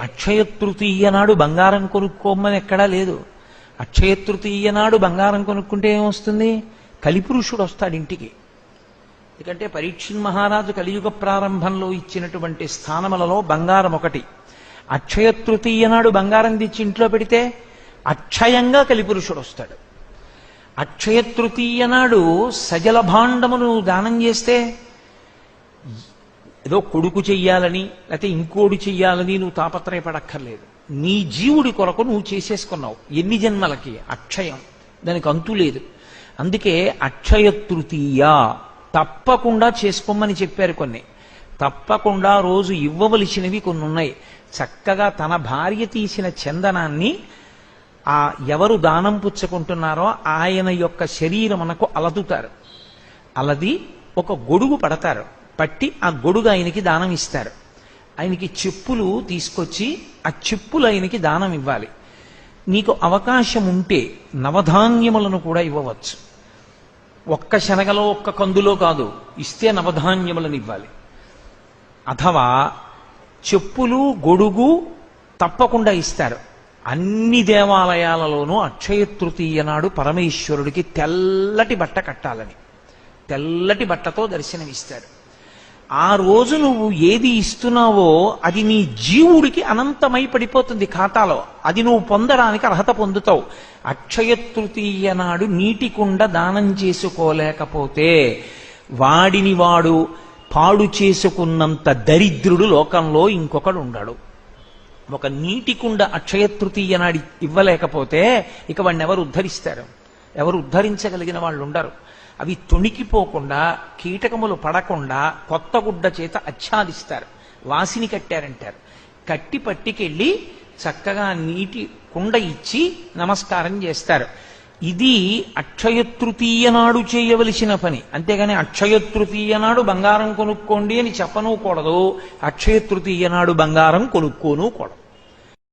అక్షయ తృతీయ నాడు బంగారం కొనుక్కోమని ఎక్కడా లేదు. అక్షయ తృతీయ నాడు బంగారం కొనుక్కుంటే ఏమొస్తుంది? కలిపురుషుడు వస్తాడు ఇంటికి. ఎందుకంటే పరీక్షిత్ మహారాజు కలియుగ ప్రారంభంలో ఇచ్చినటువంటి స్థానములలో బంగారం ఒకటి. అక్షయ తృతీయ నాడు బంగారం తెచ్చి ఇంట్లో పెడితే అక్షయంగా కలిపురుషుడు వస్తాడు. అక్షయ తృతీయ నాడు సజల భాండమును దానం చేస్తే ఏదో కొడుకు చెయ్యాలని లేకపోతే ఇంకోడు చెయ్యాలని నువ్వు తాపత్రయపడక్కర్లేదు. నీ జీవుడి కొరకు నువ్వు చేసేసుకున్నావు. ఎన్ని జన్మలకి అక్షయం, దానికి అంతు లేదు. అందుకే అక్షయ తృతీయ తప్పకుండా చేసుకోమని చెప్పారు. కొన్ని తప్పకుండా రోజు ఇవ్వవలసినవి కొన్ని ఉన్నాయి. చక్కగా తన భార్య తీసిన చందనాన్ని ఆ ఎవరు దానం పుచ్చుకుంటున్నారో ఆయన యొక్క శరీరమునకు అలదుతారు. అలది ఒక గొడుగు పడతారు. పట్టి ఆ గొడుగు ఆయనకి దానం ఇస్తారు. ఆయనకి చెప్పులు తీసుకొచ్చి ఆ చెప్పులు ఆయనకి దానం ఇవ్వాలి. నీకు అవకాశం ఉంటే నవధాన్యములను కూడా ఇవ్వవచ్చు. ఒక్క శనగలో ఒక్క కందులో కాదు, ఇస్తే నవధాన్యములను ఇవ్వాలి. అథవా చెప్పులు గొడుగు తప్పకుండా ఇస్తారు. అన్ని దేవాలయాలలోనూ అక్షయ తృతీయ నాడు పరమేశ్వరుడికి తెల్లటి బట్ట కట్టాలని, తెల్లటి బట్టతో దర్శనమిస్తాడు. ఆ రోజు నువ్వు ఏది ఇస్తున్నావో అది నీ జీవుడికి అనంతమై పడిపోతుంది ఖాతాలో. అది నువ్వు పొందడానికి అర్హత పొందుతావు. అక్షయ తృతీయ నాడు నీటి కుండ దానం చేసుకోలేకపోతే వాడిని వాడు పాడు చేసుకున్నంత దరిద్రుడు లోకంలో ఇంకొకడు ఉండడు. ఒక నీటి కుండ అక్షయ తృతీయ నాడు ఇవ్వలేకపోతే ఇక వాడిని ఎవరు ఉద్ధరిస్తారు? ఎవరు ఉద్ధరించగలిగిన వాళ్ళు ఉండరు. అవి తొణికిపోకుండా కీటకములు పడకుండా కొత్త గుడ్డ చేత ఆచ్ఛాదిస్తారు. వాసిని కట్టారంటారు. కట్టి పట్టికెళ్ళి చక్కగా నీటి కుండ ఇచ్చి నమస్కారం చేస్తారు. ఇది అక్షయ తృతీయ నాడు చేయవలసిన పని. అంతేగాని అక్షయ తృతీయ నాడు బంగారం కొనుక్కోండి అని చెప్పనూకూడదు. అక్షయ తృతీయ నాడు బంగారం కొనుక్కోనూకూడదు.